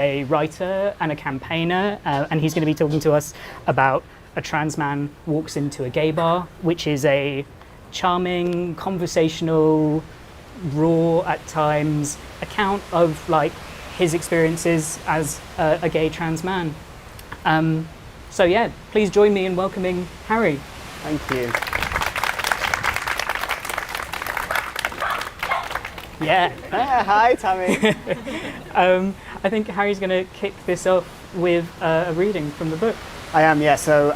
a writer and a campaigner, and he's going to be talking to us about A Trans Man Walks into a Gay Bar, which is a charming, conversational, raw at times account of like his experiences as a gay trans man. So yeah, please join me in welcoming Harry. Thank you. Yeah. Hi, Tammy. I think Harry's going to kick this off with a reading from the book. I am, yeah. So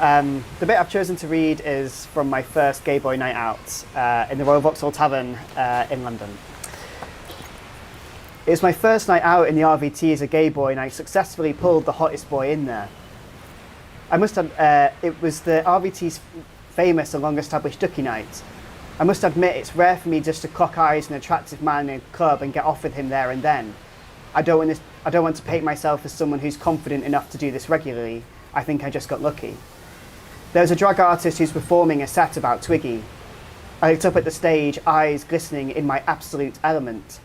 the bit I've chosen to read is from my first gay boy night out in the Royal Vauxhall Tavern in London. It was my first night out in the RVT as a gay boy, and I successfully pulled the hottest boy in there. I must have, it was the RVT's famous and long-established ducky night. I must admit it's rare for me just to cock eyes an attractive man in a club and get off with him there and then. I don't want to paint myself as someone who's confident enough to do this regularly. I think I just got lucky. There was a drag artist who's performing a set about Twiggy. I looked up at the stage, eyes glistening in my absolute element.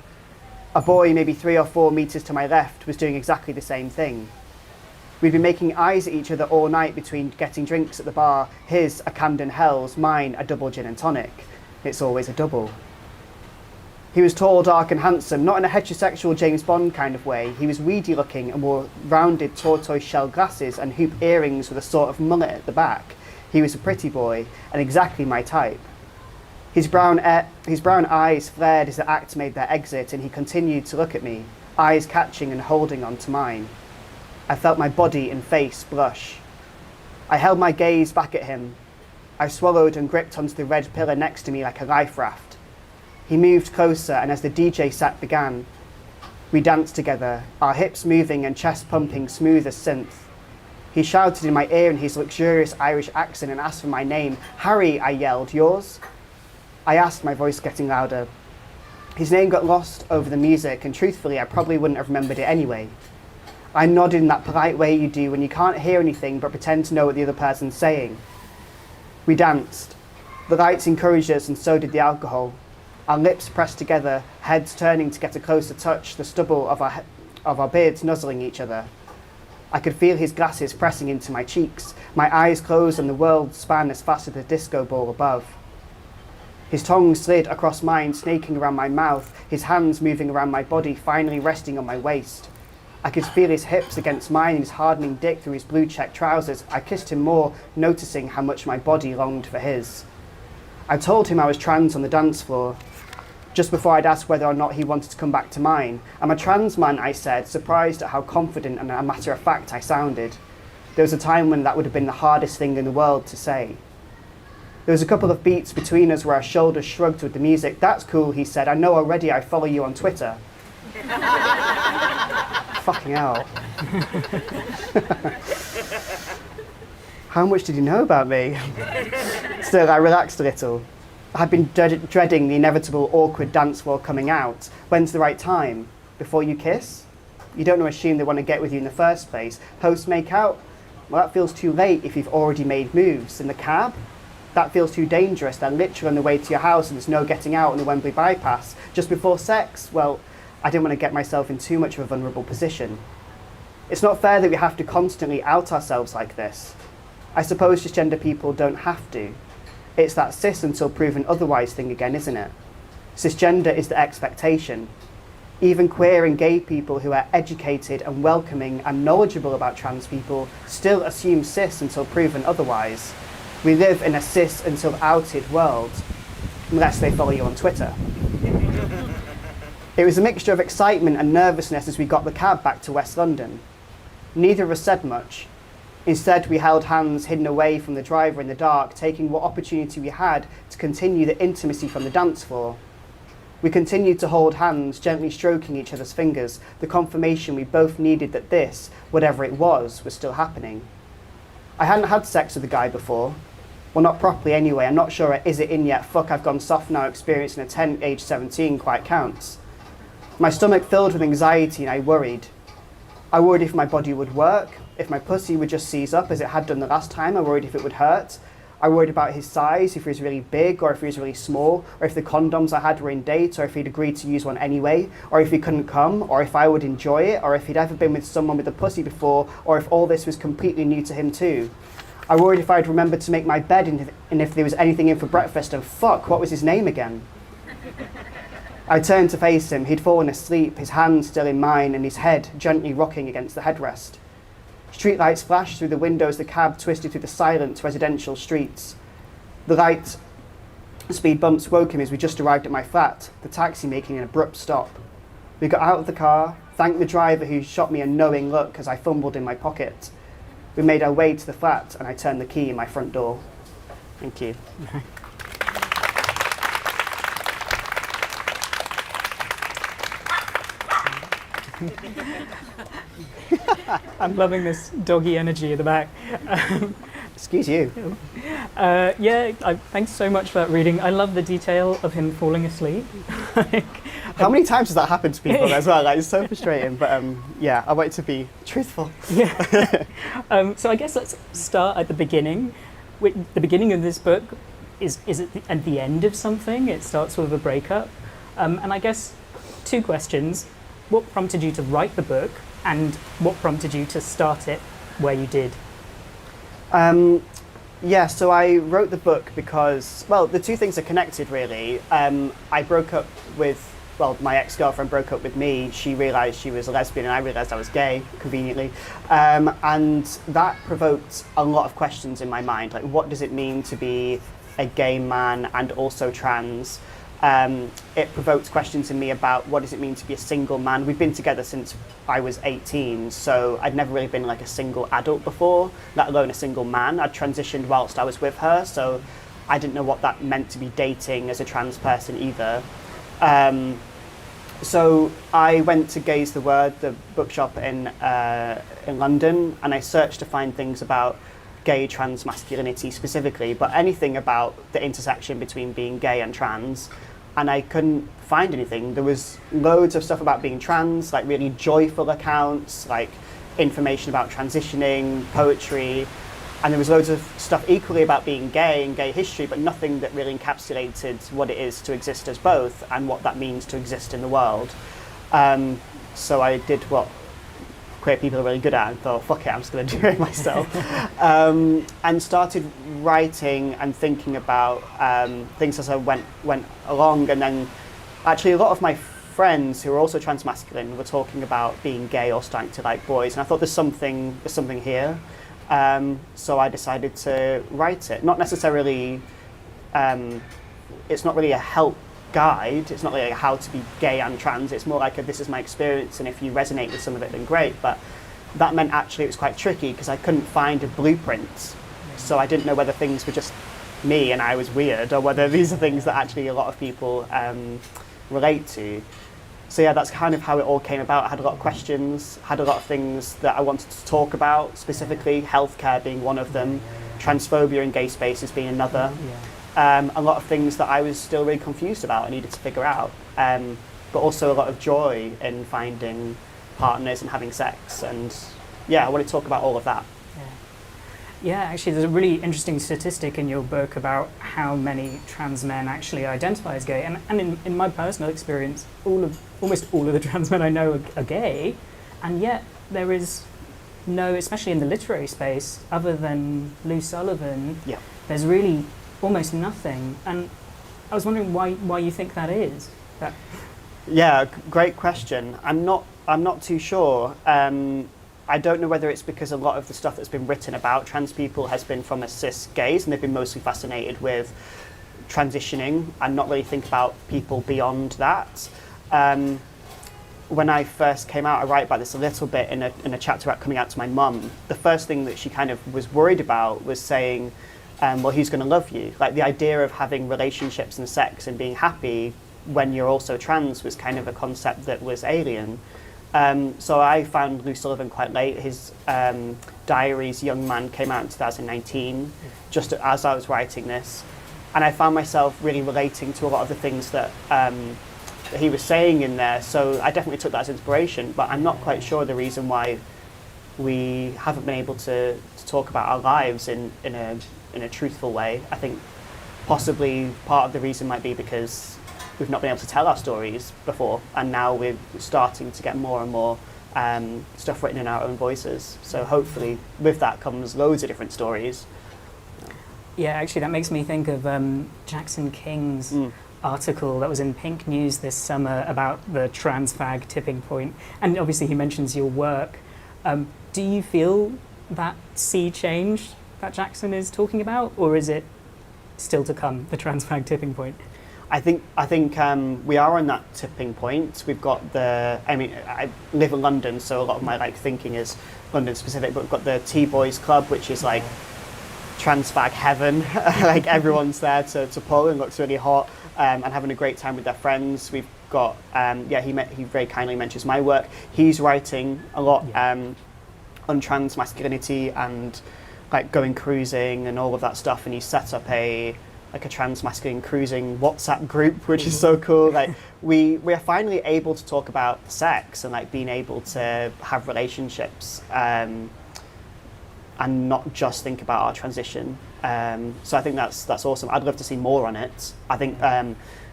A boy maybe 3 or 4 meters to my left was doing exactly the same thing. We'd been making eyes at each other all night between getting drinks at the bar, his a Camden Hells, mine a double gin and tonic. It's always a double. He was tall, dark and handsome, not in a heterosexual James Bond kind of way. He was weedy looking and wore rounded tortoise shell glasses and hoop earrings with a sort of mullet at the back. He was a pretty boy and exactly my type. His brown eyes flared as the act made their exit, and he continued to look at me, eyes catching and holding on to mine. I felt my body and face blush. I held my gaze back at him. I swallowed and gripped onto the red pillar next to me like a life raft. He moved closer, and as the DJ set began, we danced together, our hips moving and chest pumping smooth as synth. He shouted in my ear in his luxurious Irish accent and asked for my name. "Harry," I yelled. "Yours?" I asked, my voice getting louder. His name got lost over the music, and truthfully, I probably wouldn't have remembered it anyway. I nodded in that polite way you do when you can't hear anything but pretend to know what the other person's saying. We danced. The lights encouraged us, and so did the alcohol. Our lips pressed together, heads turning to get a closer touch, the stubble of our beards nuzzling each other. I could feel his glasses pressing into my cheeks. My eyes closed and the world span as fast as the disco ball above. His tongue slid across mine, snaking around my mouth, his hands moving around my body, finally resting on my waist. I could feel his hips against mine and his hardening dick through his blue check trousers. I kissed him more, noticing how much my body longed for his. I told him I was trans on the dance floor, just before I'd asked whether or not he wanted to come back to mine. "I'm a trans man," I said, surprised at how confident and a matter of fact I sounded. There was a time when that would have been the hardest thing in the world to say. There was a couple of beats between us where our shoulders shrugged with the music. "That's cool," he said. "I know already, I follow you on Twitter." Fucking hell. How much did he know about me? Still, I relaxed a little. I had been dreading the inevitable awkward dance floor coming out. When's the right time? Before you kiss? You don't assume they want to get with you in the first place. Post make out? Well, that feels too late if you've already made moves. In the cab? That feels too dangerous. They're literally on the way to your house and there's no getting out on the Wembley bypass. Just before sex? Well, I didn't want to get myself in too much of a vulnerable position. It's not fair that we have to constantly out ourselves like this. I suppose cisgender people don't have to. It's that cis until proven otherwise thing again, isn't it? Cisgender is the expectation. Even queer and gay people who are educated and welcoming and knowledgeable about trans people still assume cis until proven otherwise. We live in a cis until outed world, unless they follow you on Twitter. It was a mixture of excitement and nervousness as we got the cab back to West London. Neither of us said much. Instead, we held hands hidden away from the driver in the dark, taking what opportunity we had to continue the intimacy from the dance floor. We continued to hold hands, gently stroking each other's fingers, the confirmation we both needed that this, whatever it was still happening. I hadn't had sex with a guy before. Well, not properly anyway. I'm not sure is it in yet. Fuck, I've gone soft now, experiencing a 10 age 17 quite counts. My stomach filled with anxiety and I worried. I worried if my body would work, if my pussy would just seize up as it had done the last time. I worried if it would hurt. I worried about his size, if he was really big or if he was really small, or if the condoms I had were in date, or if he'd agreed to use one anyway, or if he couldn't come, or if I would enjoy it, or if he'd ever been with someone with a pussy before, or if all this was completely new to him too. I worried if I'd remembered to make my bed and if there was anything in for breakfast, and fuck, what was his name again? I turned to face him. He'd fallen asleep, his hand still in mine and his head gently rocking against the headrest. Streetlights flashed through the windows, the cab twisted through the silent residential streets. The light speed bumps woke him as we just arrived at my flat, the taxi making an abrupt stop. We got out of the car, thanked the driver who shot me a knowing look as I fumbled in my pocket. We made our way to the flat and I turned the key in my front door. Thank you. I'm loving this doggy energy at the back. Excuse you. Thanks so much for that reading. I love the detail of him falling asleep. How many times has that happened to people as well? Like, it's so frustrating, but I want it to be truthful. Yeah. So I guess let's start at the beginning. The beginning of this book is at the end of something. It starts with a breakup. And I guess 2 questions. What prompted you to write the book, and what prompted you to start it where you did? So I wrote the book because, well, the 2 things are connected really. I broke up with, my ex-girlfriend broke up with me. She realised she was a lesbian and I realised I was gay, conveniently. And that provoked a lot of questions in my mind. Like, what does it mean to be a gay man and also trans? It provoked questions in me about what does it mean to be a single man. We've been together since I was 18, so I'd never really been like a single adult before, let alone a single man. I'd transitioned whilst I was with her, so I didn't know what that meant to be dating as a trans person either. So I went to Gaze the Word, the bookshop in London, and I searched to find things about gay trans masculinity specifically, but anything about the intersection between being gay and trans, and I couldn't find anything. There was loads of stuff about being trans, like really joyful accounts, like information about transitioning, poetry, and there was loads of stuff equally about being gay and gay history, but nothing that really encapsulated what it is to exist as both and what that means to exist in the world. So I did what queer people are really good at and thought, fuck it, I'm just going to do it myself. And started writing and thinking about things as I went along. And then actually a lot of my friends who are also transmasculine were talking about being gay or starting to like boys. And I thought there's something here. So I decided to write it. Not necessarily, it's not really a help guide, it's not really how to be gay and trans, it's more like this is my experience and if you resonate with some of it then great, but that meant actually it was quite tricky because I couldn't find a blueprint, so I didn't know whether things were just me and I was weird or whether these are things that actually a lot of people relate to. So yeah, that's kind of how it all came about. I had a lot of questions, had a lot of things that I wanted to talk about, specifically healthcare being one of them, transphobia in gay spaces being another. A lot of things that I was still really confused about and needed to figure out, but also a lot of joy in finding partners and having sex, and I want to talk about all of that. Yeah, actually there's a really interesting statistic in your book about how many trans men actually identify as gay, and in my personal experience, almost all of the trans men I know are gay, and yet there is no, especially in the literary space, other than Lou Sullivan, there's really almost nothing, and I was wondering why you think that is. Yeah, great question. I'm not too sure. I don't know whether it's because a lot of the stuff that's been written about trans people has been from a cis gaze, and they've been mostly fascinated with transitioning and not really think about people beyond that. When I first came out, I write about this a little bit in a chapter about coming out to my mum. The first thing that she kind of was worried about was saying, well, who's going to love you? Like the idea of having relationships and sex and being happy when you're also trans was kind of a concept that was alien. So I found Lou Sullivan quite late. His diaries, Young Man, came out in 2019, just as I was writing this. And I found myself really relating to a lot of the things that he was saying in there. So I definitely took that as inspiration, but I'm not quite sure the reason why we haven't been able to talk about our lives in a in a truthful way. I think possibly part of the reason might be because we've not been able to tell our stories before, and now we're starting to get more and more stuff written in our own voices. So hopefully with that comes loads of different stories. Yeah, actually that makes me think of Jackson King's article that was in Pink News this summer about the trans fag tipping point. And obviously he mentions your work. Do you feel that sea change that Jackson is talking about, or is it still to come, the trans fag tipping point? I think we are on that tipping point. We've got I live in London, so a lot of my thinking is London specific, but we've got the T-Boys Club, which is like trans fag heaven. Like everyone's there to pull and looks really hot and having a great time with their friends. We've got he very kindly mentions my work. He's writing a lot on trans masculinity and like going cruising and all of that stuff, and he set up a transmasculine cruising WhatsApp group, which is so cool. Like we're finally able to talk about sex and like being able to have relationships and not just think about our transition. So I think that's awesome. I'd love to see more on it. I think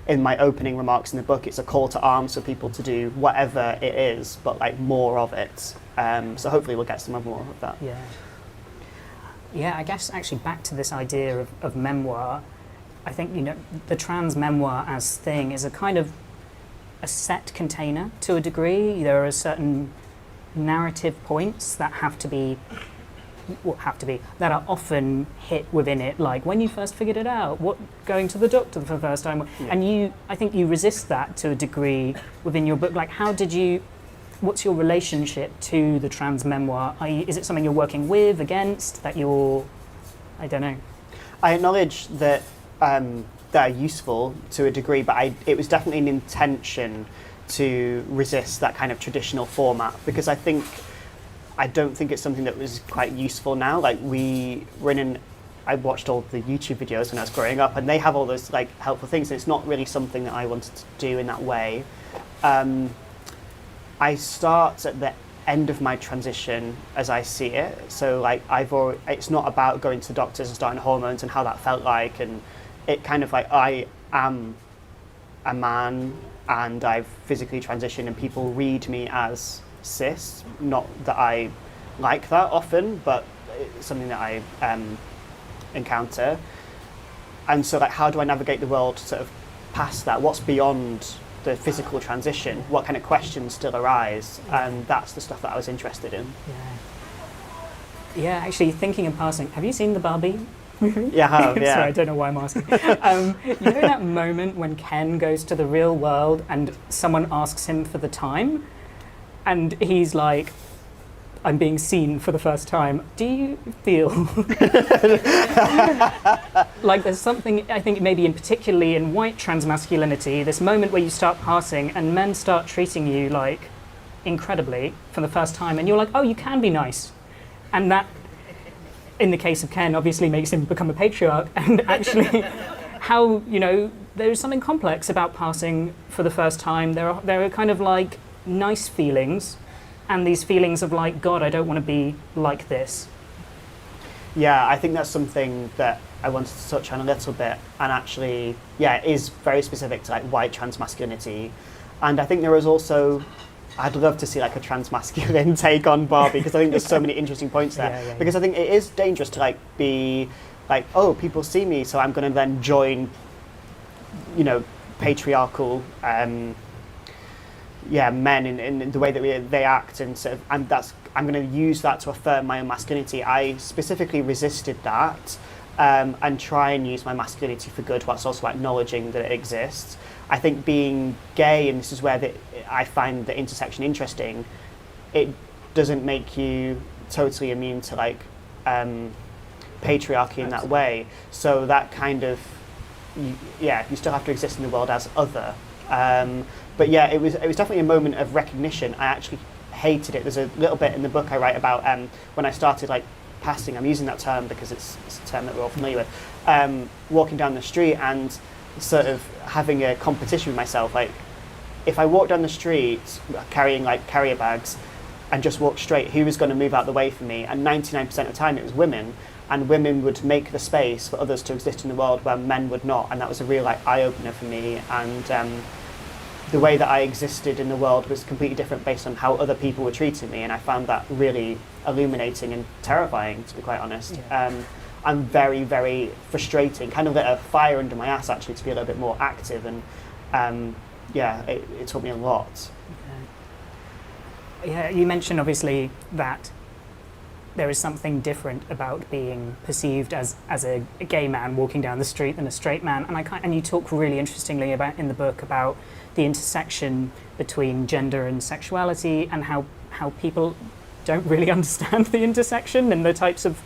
in my opening remarks in the book, it's a call to arms for people to do whatever it is, but like more of it. So hopefully we'll get some more of that. Yeah, I guess actually back to this idea of memoir, I think, the trans memoir as thing is a kind of a set container to a degree. There are certain narrative points that that are often hit within it, like when you first figured it out, going to the doctor for the first time. Yeah. And I think you resist that to a degree within your book. Like, what's your relationship to the trans memoir? Is it something you're working with, against, I don't know. I acknowledge that they're useful to a degree, but it was definitely an intention to resist that kind of traditional format, because I don't think it's something that was quite useful now. Like I watched all the YouTube videos when I was growing up, and they have all those like helpful things, and it's not really something that I wanted to do in that way. I start at the end of my transition as I see it. So like it's not about going to the doctors and starting hormones and how that felt like, and it kind of like I am a man and I've physically transitioned, and people read me as cis. Not that I like that often, but it's something that I encounter. And so like, how do I navigate the world sort of past that? What's beyond the physical transition? What kind of questions still arise? And that's the stuff that I was interested in. Yeah, actually, thinking in passing, have you seen the Barbie movie? Yeah, I have, yeah. Sorry, I don't know why I'm asking. You know that moment when Ken goes to the real world and someone asks him for the time? And he's like, I'm being seen for the first time. Do you feel like there's something, I think maybe particularly in white transmasculinity, this moment where you start passing and men start treating you like incredibly for the first time, and you're like, oh, you can be nice. And that, in the case of Ken, obviously makes him become a patriarch, and actually how, there's something complex about passing for the first time. There are kind of like nice feelings, and these feelings of like, God, I don't want to be like this. Yeah, I think that's something that I wanted to touch on a little bit, and actually, it is very specific to like white transmasculinity. And I think there is also, I'd love to see like a transmasculine take on Barbie, because I think there's so many interesting points there. Because I think it is dangerous to like be like, oh, people see me, so I'm going to then join, patriarchal men in the way that they act, and sort of, and I'm going to use that to affirm my own masculinity. I specifically resisted that, and try and use my masculinity for good, whilst also acknowledging that it exists. I think being gay, and this is where I find the intersection interesting, it doesn't make you totally immune to like patriarchy in that way. So that kind of, you still have to exist in the world as other. But yeah, it was definitely a moment of recognition. I actually hated it. There's a little bit in the book I write about when I started like passing. I'm using that term because it's a term that we're all familiar with. Walking down the street and sort of having a competition with myself. Like, if I walk down the street carrying like carrier bags, and just walk straight, who was going to move out the way for me? And 99% of the time it was women, and women would make the space for others to exist in the world where men would not, and that was a real like eye-opener for me. And the way that I existed in the world was completely different based on how other people were treating me, and I found that really illuminating and terrifying, to be quite honest. And very, very frustrating, kind of lit a fire under my ass actually to be a little bit more active, and it taught me a lot. Yeah, you mentioned obviously that there is something different about being perceived as a gay man walking down the street than a straight man, and you talk really interestingly about in the book about the intersection between gender and sexuality, and how people don't really understand the intersection and the types of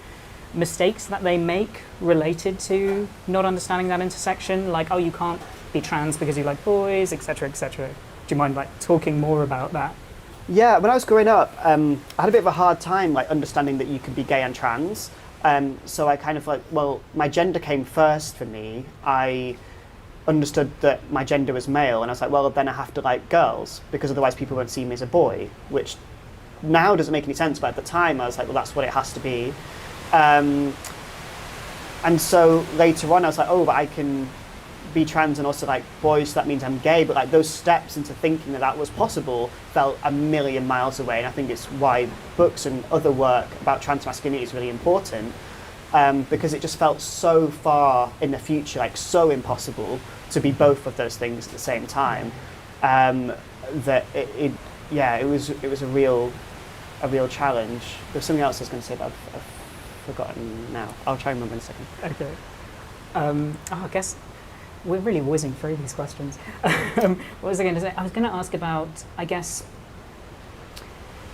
mistakes that they make related to not understanding that intersection, like, oh, you can't be trans because you like boys, etc., etc. Do you mind like talking more about that? Yeah, when I was growing up, I had a bit of a hard time like understanding that you could be gay and trans. So I kind of like, well, my gender came first for me. I understood that my gender was male, and I was like, well, then I have to like girls because otherwise people won't see me as a boy, which now doesn't make any sense, but at the time I was like, well, that's what it has to be. And so later on I was like, oh, but I can be trans and also like boys, so that means I'm gay. But like those steps into thinking that that was possible felt a million miles away, and I think it's why books and other work about transmasculinity is really important, because it just felt so far in the future, like so impossible to be both of those things at the same time, that it was a real challenge. There's something else I was going to say, but I've forgotten now. I'll try and remember in a second. Okay. I guess we're really whizzing through these questions. What was I going to say? I was going to ask about, I guess,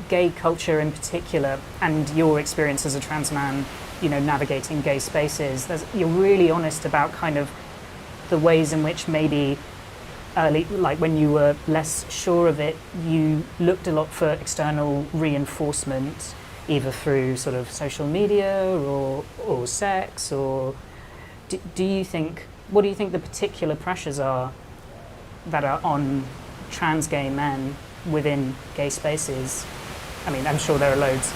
gay culture in particular, and your experience as a trans man, navigating gay spaces. You're really honest about kind of the ways in which maybe early, like when you were less sure of it, you looked a lot for external reinforcement, either through sort of social media or sex, or what do you think the particular pressures are that are on trans gay men within gay spaces? I mean, I'm sure there are loads.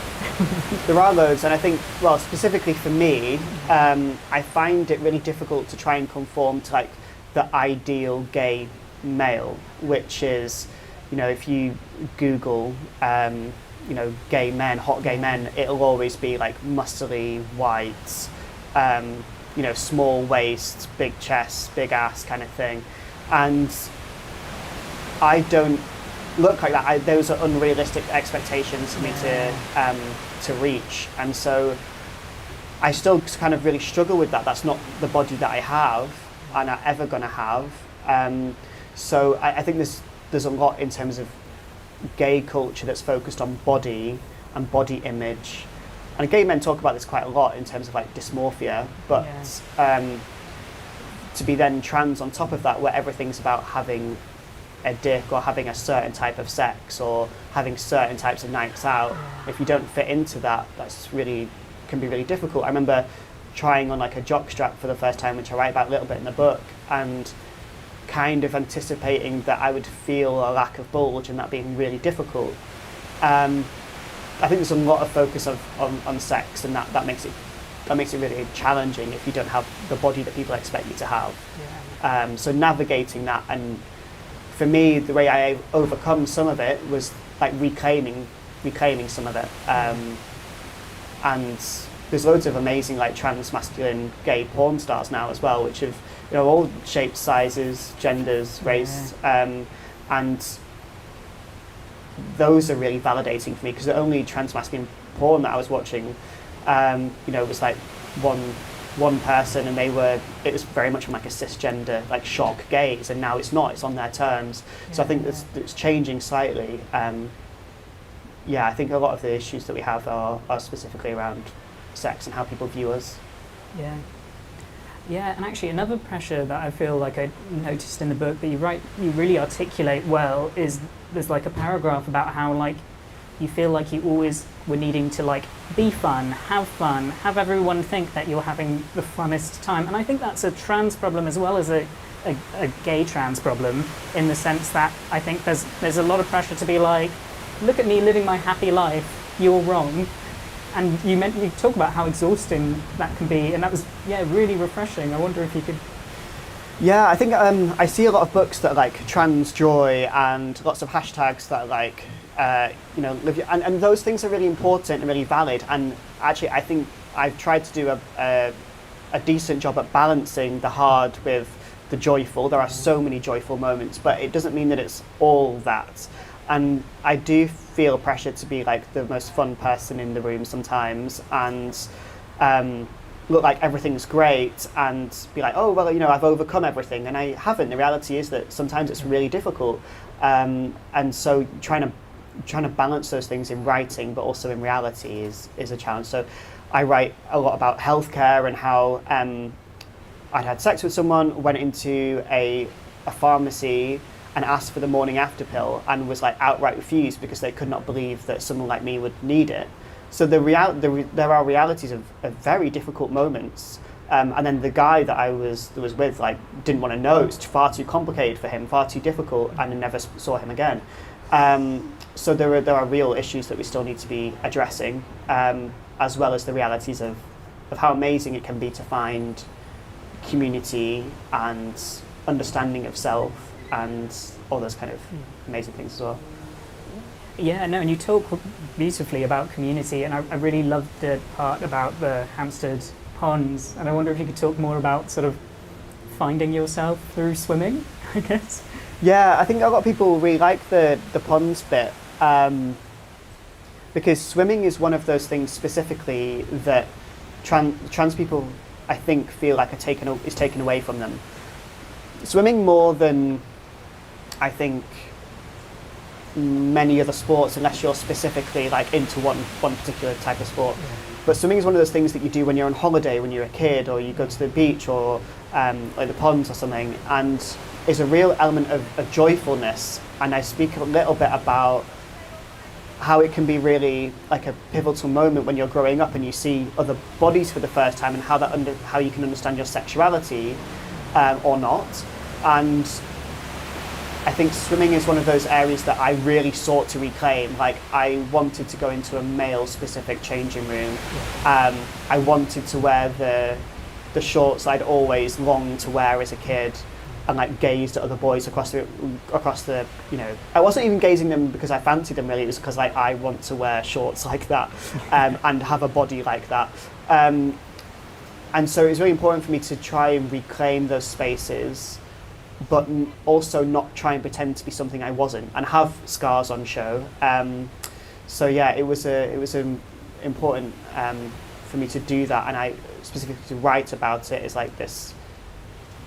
There are loads, and I think, well, specifically for me, I find it really difficult to try and conform to like the ideal gay male, which is, if you Google, gay men, hot gay men, it'll always be like muscly, white, small waist, big chest, big ass kind of thing. And I don't look like that. Those are unrealistic expectations for me to reach. And so I still kind of really struggle with that. That's not the body that I have and I'm ever going to have. So I think there's a lot in terms of gay culture that's focused on body and body image. And gay men talk about this quite a lot in terms of like dysmorphia, but to be then trans on top of that, where everything's about having a dick or having a certain type of sex or having certain types of nights out, if you don't fit into that, can be really difficult. I remember trying on like a jockstrap for the first time, which I write about a little bit in the book, and kind of anticipating that I would feel a lack of bulge and that being really difficult. I think there's a lot of focus on sex, and that makes it really challenging if you don't have the body that people expect you to have. So navigating that, and for me, the way I overcome some of it was like reclaiming some of it. And there's loads of amazing like transmasculine gay porn stars now as well, which have all shapes, sizes, genders, race, and those are really validating for me, because the only transmasculine porn that I was watching, was like one person, and it was very much from like a cisgender, like shock gaze, and now it's not, it's on their terms. So I think it's changing slightly. I think a lot of the issues that we have are specifically around sex and how people view us. Yeah, and actually another pressure that I feel like I noticed in the book that you really articulate well is there's like a paragraph about how like you feel like you always were needing to like be fun, have everyone think that you're having the funnest time. And I think that's a trans problem as well as a gay trans problem, in the sense that I think there's a lot of pressure to be like, look at me living my happy life, you're wrong. And you talk about how exhausting that can be, and that was really refreshing. I wonder if you could. Yeah, I think I see a lot of books that are like trans joy and lots of hashtags that are like and those things are really important and really valid. And actually, I think I've tried to do a decent job at balancing the hard with the joyful. There are so many joyful moments, but it doesn't mean that it's all that. And I do feel pressure to be like the most fun person in the room sometimes, and look like everything's great, and be like, oh well, I've overcome everything, and I haven't. The reality is that sometimes it's really difficult, and so trying to balance those things in writing, but also in reality is a challenge. So I write a lot about healthcare and how I'd had sex with someone, went into a pharmacy and asked for the morning after pill, and was like outright refused because they could not believe that someone like me would need it. So there are realities of very difficult moments, and then the guy that I was with like didn't want to know. It was far too complicated for him, far too difficult, and I never saw him again. So there are real issues that we still need to be addressing, as well as the realities of how amazing it can be to find community and understanding of self and all those kind of amazing things as well. Yeah, no, and you talk beautifully about community, and I really loved the part about the Hampstead ponds, and I wonder if you could talk more about sort of finding yourself through swimming, I guess. Yeah, I think a lot of people really like the ponds bit, because swimming is one of those things specifically that trans people, I think, feel like is taken away from them. Swimming more than, I think, many other sports, unless you're specifically like into one particular type of sport. Yeah. But swimming is one of those things that you do when you're on holiday, when you're a kid, or you go to the beach, or like the ponds or something, and is a real element of joyfulness. And I speak a little bit about how it can be really like a pivotal moment when you're growing up and you see other bodies for the first time, and how you can understand your sexuality or not. And I think swimming is one of those areas that I really sought to reclaim. Like, I wanted to go into a male-specific changing room. I wanted to wear the shorts I'd always longed to wear as a kid, and like gazed at other boys across the I wasn't even gazing them because I fancied them, really. It was because like I want to wear shorts like that, and have a body like that. And so it was really important for me to try and reclaim those spaces, but also not try and pretend to be something I wasn't, and have scars on show. So yeah, it was important for me to do that, and I specifically to write about it is like this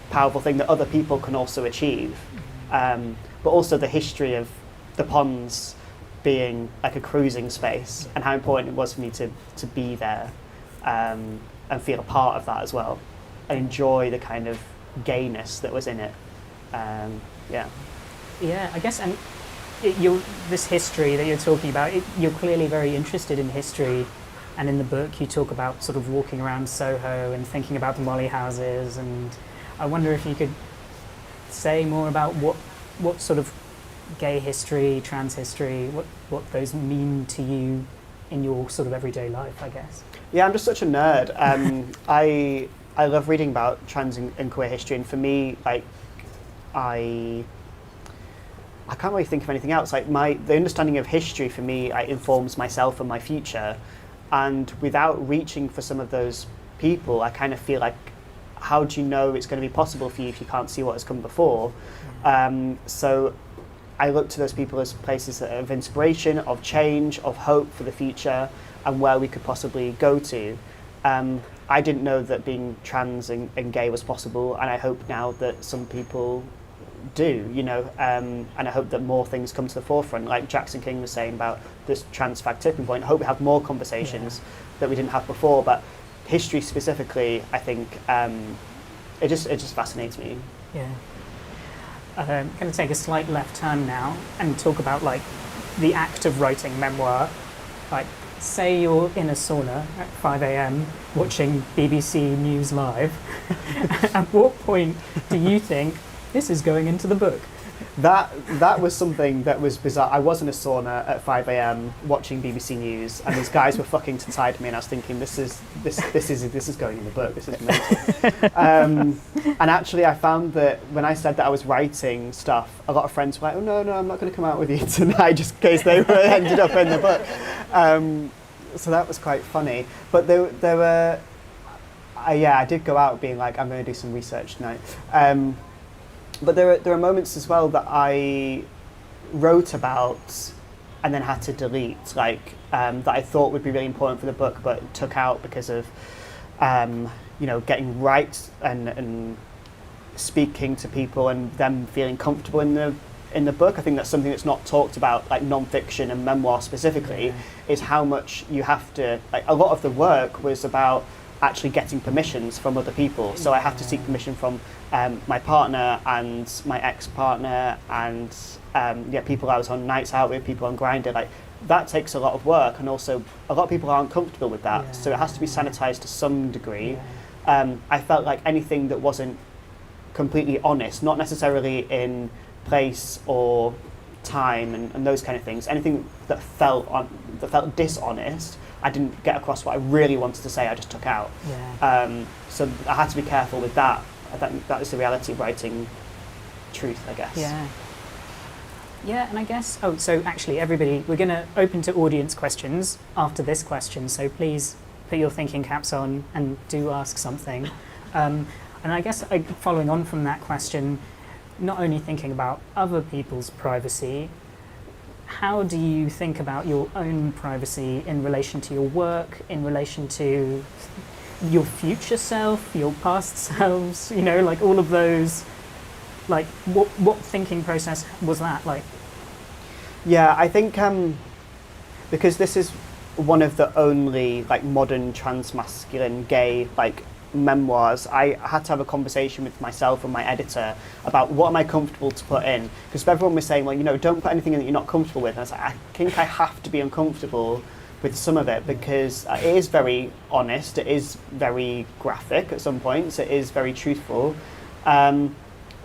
powerful thing that other people can also achieve. But also the history of the ponds being like a cruising space, and how important it was for me to be there, and feel a part of that as well, and enjoy the kind of gayness that was in it. Yeah, I guess, and this history that you're talking about, you're clearly very interested in history, and in the book you talk about sort of walking around Soho and thinking about the Molly houses, and I wonder if you could say more about what sort of gay history, trans history, what those mean to you in your sort of everyday life, I guess. Yeah, I'm just such a nerd. I love reading about trans and queer history, and for me, like, I can't really think of anything else. Like, the understanding of history for me informs myself and my future, and without reaching for some of those people, I kind of feel like, how do you know it's going to be possible for you if you can't see what has come before? So I look to those people as places of inspiration, of change, of hope for the future, and where we could possibly go to. I didn't know that being trans and gay was possible, and I hope now that some people do, and I hope that more things come to the forefront, like Jackson King was saying about this trans fag tipping point. I hope we have more conversations that we didn't have before, but history specifically, I think it just fascinates me. Yeah. I'm going to take a slight left turn now and talk about like the act of writing memoir. Like, say you're in a sauna at 5 a.m. watching BBC News Live. At what point do you think this is going into the book? that was something that was bizarre. I was in a sauna at 5 a.m. watching BBC News, and these guys were fucking to side me, and I was thinking, this is going in the book. This is mental. And actually, I found that when I said that I was writing stuff, a lot of friends were like, "Oh no, I'm not going to come out with you tonight," just in case they ended up in the book. So that was quite funny. But there were, I did go out being like, I'm going to do some research tonight. But there are moments as well that I wrote about and then had to delete, like that I thought would be really important for the book, but took out because of getting right and speaking to people and them feeling comfortable in the book. I think that's something that's not talked about, like non-fiction and memoir specifically, is how much you have to, like, a lot of the work was about actually getting permissions from other people. So I have to seek permission from my partner and my ex-partner and people I was on nights out with, people on Grindr. Like, that takes a lot of work, and also a lot of people aren't comfortable with that. So it has to be sanitized to some degree. I felt like anything that wasn't completely honest, not necessarily in place or time and those kind of things, anything that felt dishonest, I didn't get across what I really wanted to say. I just took out. So I had to be careful with that. That is the reality of writing truth, I guess. Yeah, and I guess, so actually everybody, we're going to open to audience questions after this question, so please put your thinking caps on and do ask something. And I guess following on from that question, not only thinking about other people's privacy, how do you think about your own privacy in relation to your work, in relation to your future self, your past selves, like all of those, like what thinking process was that like? Yeah, I think because this is one of the only like modern transmasculine gay like memoirs, I had to have a conversation with myself and my editor about what am I comfortable to put in, because everyone was saying, well, don't put anything in that you're not comfortable with, and I was like, I think I have to be uncomfortable with some of it, because it is very honest, it is very graphic at some points, it is very truthful, and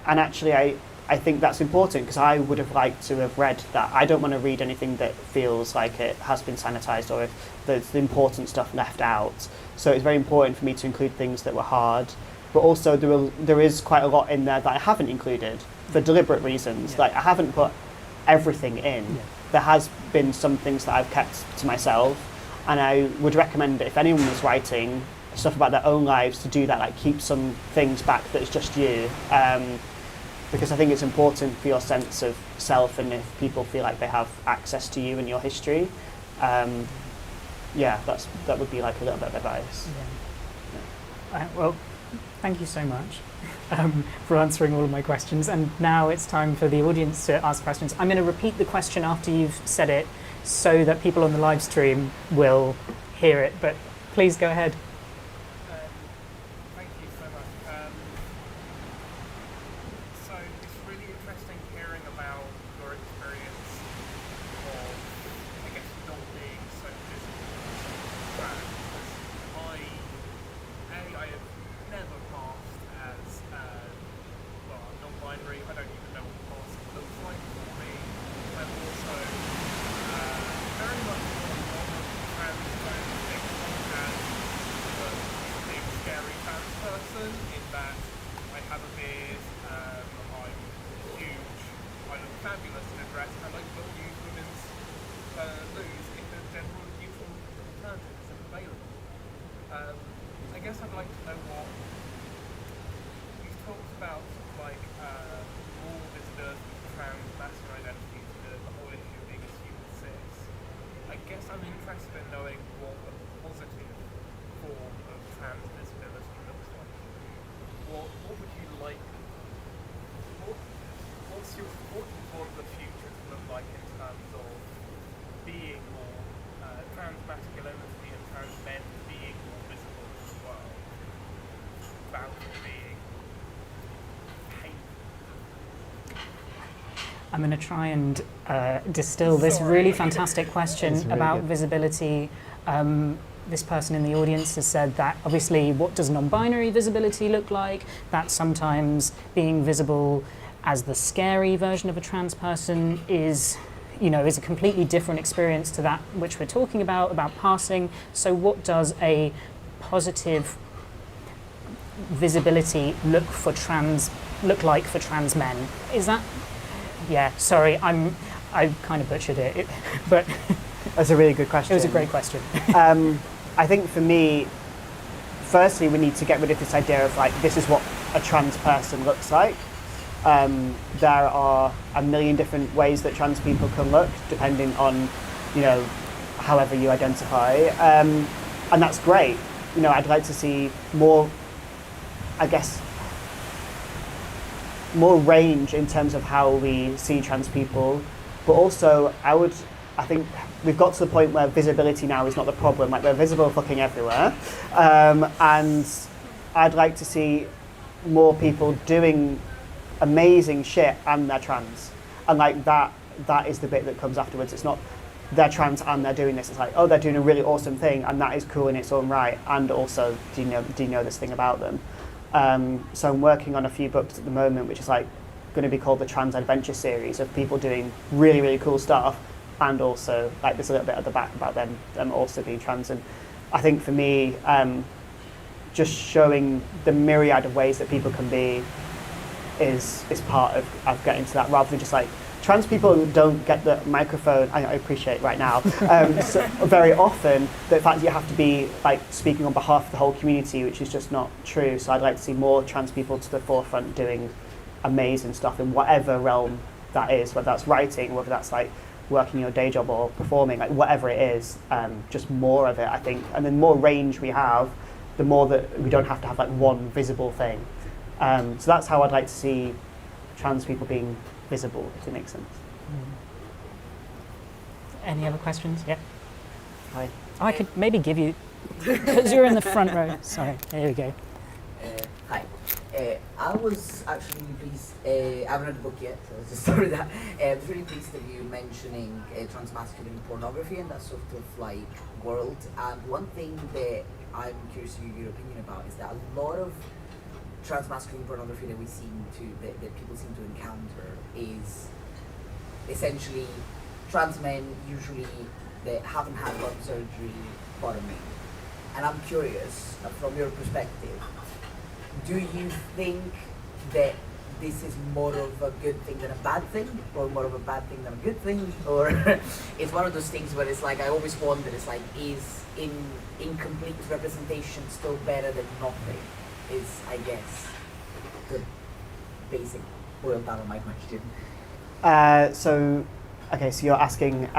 actually I think that's important, because I would have liked to have read that. I don't want to read anything that feels like it has been sanitized or if there's the important stuff left out. So it's very important for me to include things that were hard, but also there is quite a lot in there that I haven't included for deliberate reasons. Like, I haven't put everything in. There has been some things that I've kept to myself, and I would recommend that if anyone was writing stuff about their own lives to do that, like keep some things back that's just you. Because I think it's important for your sense of self, and if people feel like they have access to you and your history, that would be like a little bit of advice. Well, thank you so much for answering all of my questions, and now it's time for the audience to ask questions. I'm going to repeat the question after you've said it so that people on the live stream will hear it, but please go ahead. I'm going to try and distill this really fantastic question really about visibility. This person in the audience has said that obviously what does non-binary visibility look like? That sometimes being visible as the scary version of a trans person is a completely different experience to that which we're talking about passing. So what does a positive visibility look like for trans men? Is that, yeah, sorry, I kind of butchered it, but That's a really good question. It was a great question. I think for me, firstly, we need to get rid of this idea of like, this is what a trans person looks like. There are a million different ways that trans people can look, depending on, however you identify. And that's great. I'd like to see more, more range in terms of how we see trans people. But also, I think we've got to the point where visibility now is not the problem. Like, we're visible fucking everywhere. And I'd like to see more people doing amazing shit and they're trans. And like that is the bit that comes afterwards. It's not they're trans and they're doing this. It's like, oh, they're doing a really awesome thing and that is cool in its own right. And also, do you know this thing about them? So I'm working on a few books at the moment, which is like going to be called the Trans Adventure series, of people doing really, really cool stuff, and also like there's a little bit at the back about them also being trans. And I think for me, just showing the myriad of ways that people can be is part of getting to that, rather than just like, trans people don't get the microphone. I appreciate right now. So very often, the fact that you have to be like speaking on behalf of the whole community, which is just not true. So I'd like to see more trans people to the forefront doing amazing stuff in whatever realm that is, whether that's writing, whether that's like working your day job or performing, like whatever it is, just more of it, I think. And the more range we have, the more that we don't have to have like one visible thing. So that's how I'd like to see trans people being visible, if it makes sense. Any other questions? Yeah. Hi. Oh, I could maybe give you, because you're in the front row. Sorry, there we go. Hi. I was actually really pleased, I haven't read the book yet, so let's just start with that. I was really pleased that you mentioning transmasculine pornography and that sort of like world. And one thing that I'm curious to your opinion about is that a lot of transmasculine pornography that that people seem to encounter is essentially trans men, usually that haven't had lung surgery, bottoming. And I'm curious, from your perspective, do you think that this is more of a good thing than a bad thing, or more of a bad thing than a good thing, or it's one of those things where it's like, I always wonder, it's like, is incomplete representation still better than nothing? Is, I guess, the basic boiled down of my question. So you're asking,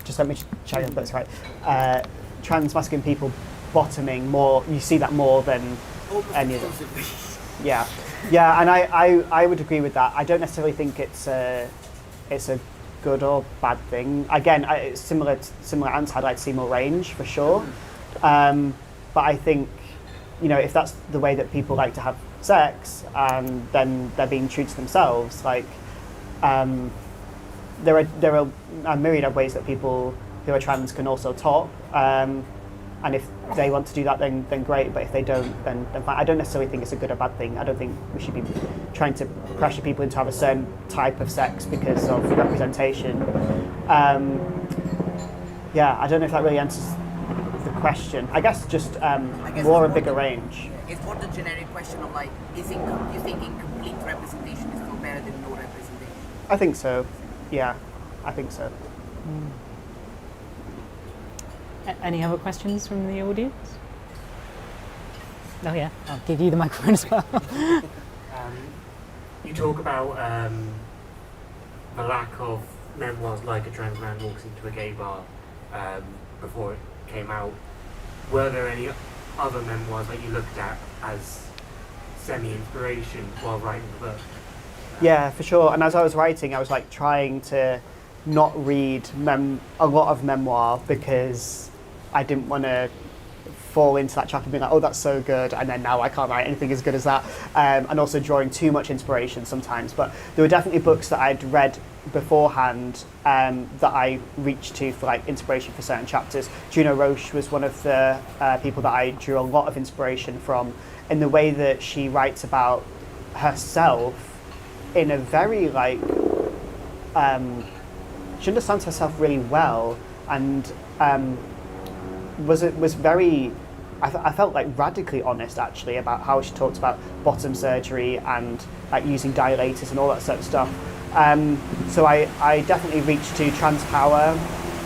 just let me check if that's right. Trans-masculine people bottoming more, you see that more than any of them. Yeah, and I would agree with that. I don't necessarily think it's a good or bad thing. Again, it's similar answer. I'd like to see more range for sure. But I think, if that's the way that people like to have sex, and then they're being true to themselves, like there are a myriad of ways that people who are trans can also talk. And if they want to do that, then great. But if they don't, then fine. I don't necessarily think it's a good or bad thing. I don't think we should be trying to pressure people into have a certain type of sex because of representation. I don't know if that really answers the question. I guess just more a bigger range. It's more the generic question of like, do you think incomplete representation is still better than no representation? I think so. Yeah, I think so. Any other questions from the audience? Oh yeah, I'll give you the microphone as well. You talk about the lack of memoirs like A Trans Man Walks into a Gay Bar before it came out. Were there any other memoirs that you looked at as semi-inspiration while writing the book? Yeah, for sure. And as I was writing, I was like trying to not read a lot of memoir because I didn't want to fall into that trap and be like, oh, that's so good, and then now I can't write anything as good as that. And also drawing too much inspiration sometimes. But there were definitely books that I'd read beforehand that I reached to for like inspiration for certain chapters. Juno Roche was one of the people that I drew a lot of inspiration from in the way that she writes about herself in a very like she understands herself really well, and was very. I felt like radically honest actually about how she talked about bottom surgery and like using dilators and all that sort of stuff. So I definitely reached to trans power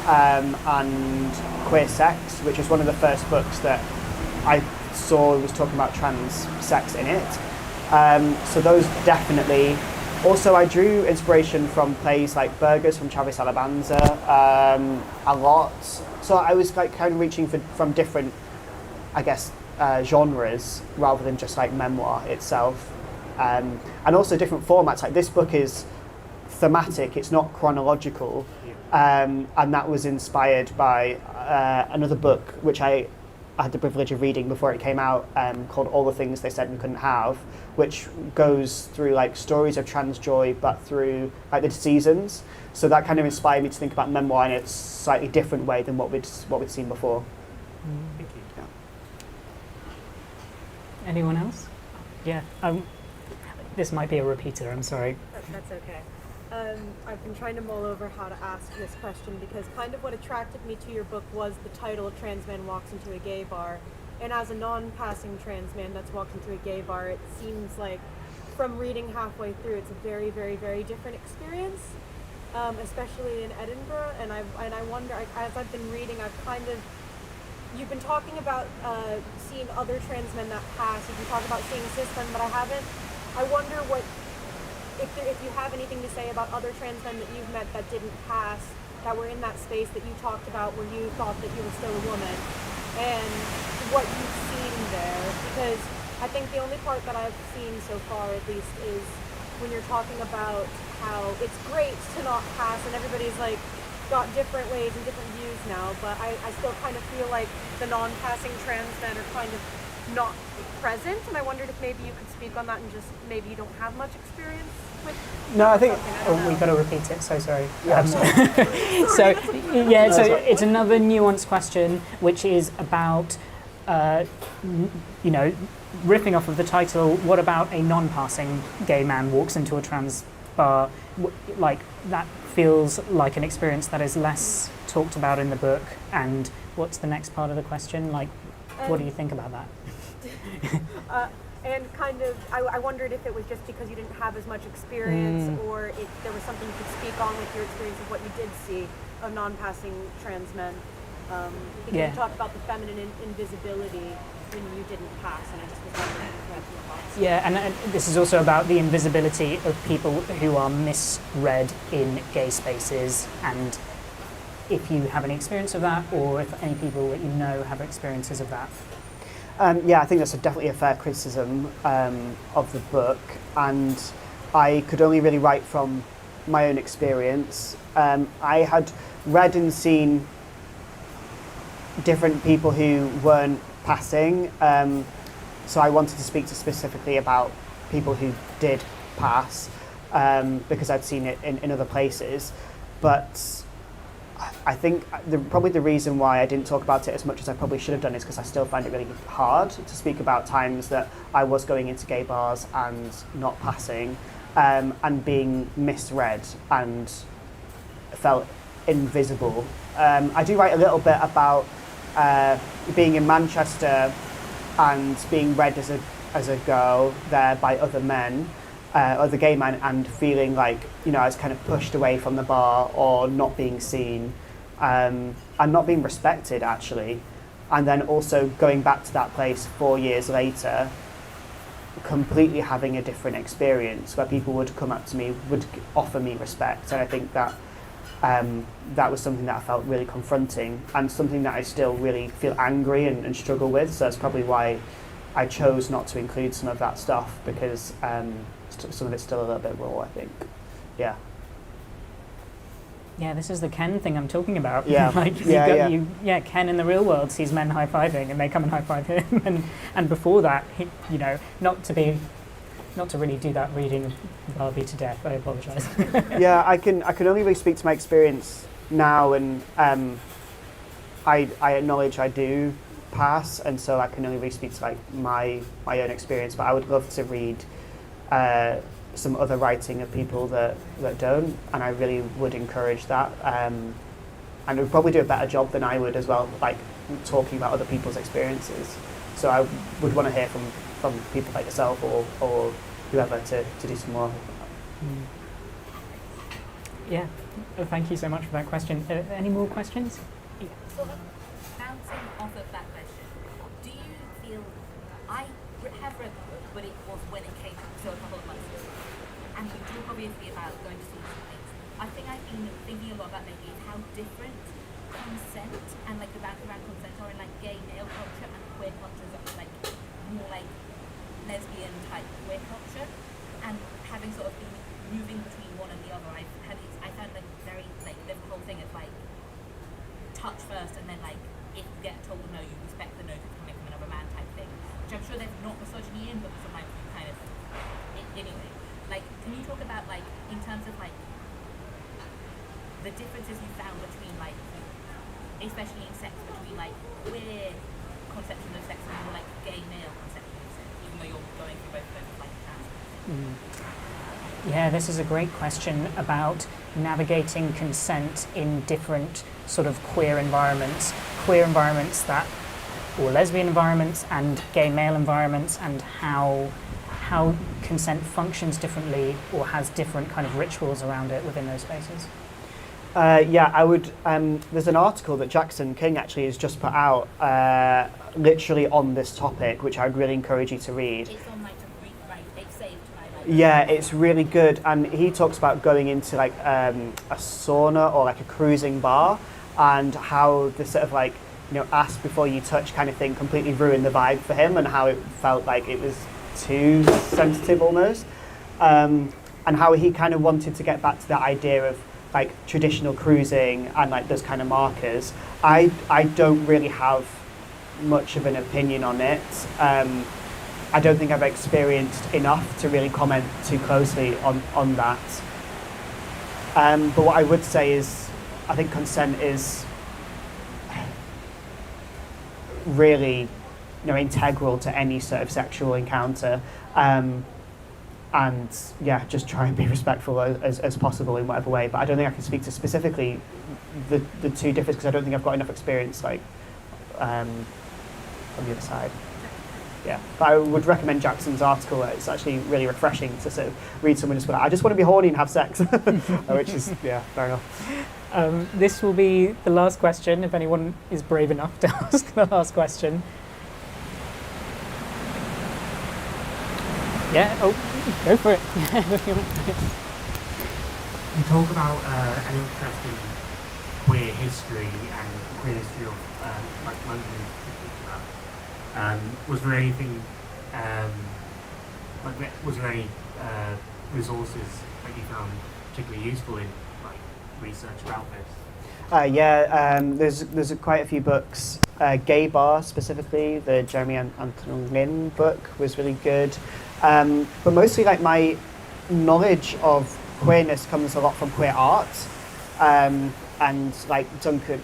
and queer sex, which was one of the first books that I saw was talking about trans sex in it. So those definitely. Also, I drew inspiration from plays like Burgers from Travis Alabanza a lot. So I was like kind of reaching from different, I guess, genres rather than just like memoir itself. And also different formats. Like this book is thematic, it's not chronological. And that was inspired by another book which I had the privilege of reading before it came out, called All the Things They Said We Couldn't Have, which goes through like stories of trans joy but through like the seasons. So that kind of inspired me to think about memoir in a slightly different way than what we'd seen before. Thank you. Yeah. Anyone else? Yeah. This might be a repeater, I'm sorry. That's okay. I've been trying to mull over how to ask this question because kind of what attracted me to your book was the title, "A Trans Man Walks into a Gay Bar." And as a non-passing trans man that's walked into a gay bar, it seems like from reading halfway through, it's a very, very, very different experience, especially in Edinburgh. And I wonder, as I've been reading, you've been talking about seeing other trans men that pass. You've been talking about seeing cis men, but I haven't. I wonder if you have anything to say about other trans men that you've met that didn't pass, that were in that space that you talked about where you thought that you were still a woman, and what you've seen there. Because I think the only part that I've seen so far, at least, is when you're talking about how it's great to not pass, and everybody's like got different ways and different views now, but I still kind of feel like the non-passing trans men are kind of not present, and I wondered if maybe you could speak on that, and just maybe you don't have much experience with. No, I think. We've got to repeat it. So sorry. Yeah, So that's right. it's another nuanced question, which is about, riffing off of the title. What about a non-passing gay man walks into a trans bar? Like that feels like an experience that is less talked about in the book. And what's the next part of the question? Like, what do you think about that? And kind of, I wondered if it was just because you didn't have as much experience, or if there was something you could speak on with your experience of what you did see of non-passing trans men. Because you talked about the feminine invisibility when you didn't pass, and I just was wondering if you had your thoughts. Yeah, and this is also about the invisibility of people who are misread in gay spaces, and if you have any experience of that, or if any people that you know have experiences of that. Yeah, I think that's definitely a fair criticism of the book, and I could only really write from my own experience. I had read and seen different people who weren't passing, so I wanted to speak specifically about people who did pass, because I'd seen it in other places, but I think probably the reason why I didn't talk about it as much as I probably should have done is because I still find it really hard to speak about times that I was going into gay bars and not passing, and being misread and felt invisible. I do write a little bit about being in Manchester and being read as a girl there by other men, other gay men, and feeling like, I was kind of pushed away from the bar or not being seen, and not being respected actually. And then also going back to that place 4 years later, completely having a different experience where people would come up to me, would offer me respect. And I think that that was something that I felt really confronting, and something that I still really feel angry and struggle with. So that's probably why I chose not to include some of that stuff, because some of it's still a little bit raw, I think. Yeah. Yeah, this is the Ken thing I'm talking about. Yeah. Ken in the real world sees men high-fiving, and they come and high-five him. And before that, not to really do that reading of Barbie to death. I apologise. Yeah, I can only really speak to my experience now, and I acknowledge I do pass, and so I can only really speak to like my own experience. But I would love to read some other writing of people that don't, and I really would encourage that. And it would probably do a better job than I would as well, like talking about other people's experiences. So I would want to hear from people like yourself or whoever to do some more. Yeah, thank you so much for that question. Any more questions? Sort of bouncing off of that question, do you feel, I have read the book, but it was when it came out, so a couple of months ago, and we talk obviously about going to see some things. I think I've been thinking a lot about lately is how different consent and like the background consent are in like gay male culture and queer cultures are like more like lesbian type queer culture, and having sort of been moving between one and the other, I found like very like the whole thing of like touch first and then like if you get told no, you respect the no that's coming from another man type thing, which I'm sure there's not misogyny in, but sometimes you kind of anyway. Like, can you talk about like in terms of like the differences you found between like, especially in sex, between like queer conception of sex and more like gay male conception of sex, even though you're going through both of those like trans. Yeah, this is a great question about navigating consent in different sort of queer environments that, or lesbian environments and gay male environments, and how consent functions differently or has different kind of rituals around it within those spaces. Yeah, I would. There's an article that Jackson King actually has just put out, literally on this topic, which I'd really encourage you to read. It's on like they've saved my life. Yeah, it's really good, and he talks about going into like a sauna or like a cruising bar, and how the sort of like, you know, ask before you touch kind of thing completely ruined the vibe for him, and how it felt like it was too sensitive almost, and how he kind of wanted to get back to that idea of like traditional cruising and like those kind of markers. I don't really have much of an opinion on it. I don't think I've experienced enough to really comment too closely on that. But what I would say is, I think consent is really, you know, integral to any sort of sexual encounter. And yeah, just try and be respectful as possible in whatever way. But I don't think I can speak to specifically the two differences, because I don't think I've got enough experience like on the other side. Yeah, but I would recommend Jackson's article. It's actually really refreshing to sort of read someone just be like, I just want to be horny and have sex, which is, yeah, fair enough. This will be the last question, if anyone is brave enough to ask the last question. Yeah, oh, go for it. You talk about an interest in queer history and queer history of like London in particular. Was there anything, was there any resources that you found particularly useful in like research about this? Yeah, there's quite a few books. Gay Bar specifically, the Jeremy Antonin book was really good. But mostly like my knowledge of queerness comes a lot from queer art. And like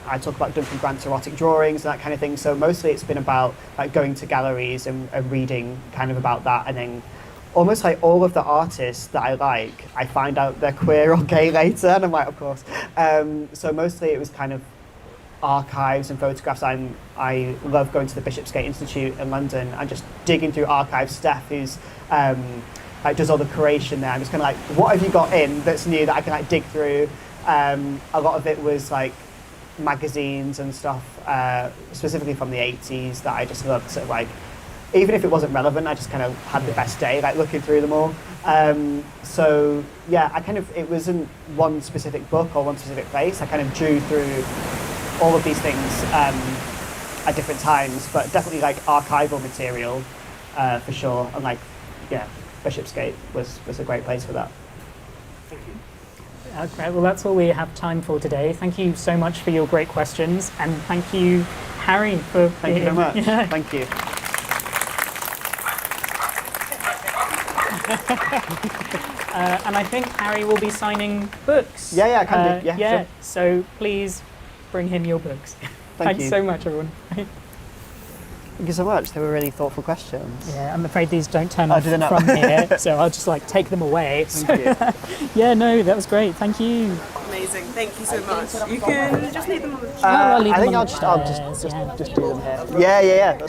I talk about Duncan Grant's erotic drawings and that kind of thing. So mostly it's been about like going to galleries and reading kind of about that, and then almost like all of the artists that I like, I find out they're queer or gay later, and I'm like, of course. So mostly it was kind of archives and photographs. I love going to the Bishopsgate Institute in London and just digging through archives. Steph, who's like does all the curation there, I'm just kind of like, what have you got in that's new that I can like dig through? A lot of it was like magazines and stuff, specifically from the 80s, that I just loved. Sort of like, even if it wasn't relevant, I just kind of had the best day, like looking through them all. So yeah, it wasn't one specific book or one specific place. I kind of drew through all of these things at different times, but definitely like archival material for sure. And like, yeah, Bishopsgate was a great place for that. Thank you. Okay, well that's all we have time for today. Thank you so much for your great questions, and thank you, Harry, for Thank you very much. Yeah. Thank you. And I think Harry will be signing books. Yeah, I can do. Yeah, sure. So please bring him your books. Thank Thanks you. so much, everyone. Thank you so much. They were really thoughtful questions. Yeah, I'm afraid these don't turn Oh, off do they not? from here, so I'll just like take them away. Thank you. Yeah, no, that was great. Thank you. Amazing. Thank you so much. You can just leave them on the I'll leave I them think on I'll the just chairs, yeah. do them here. Yeah. That's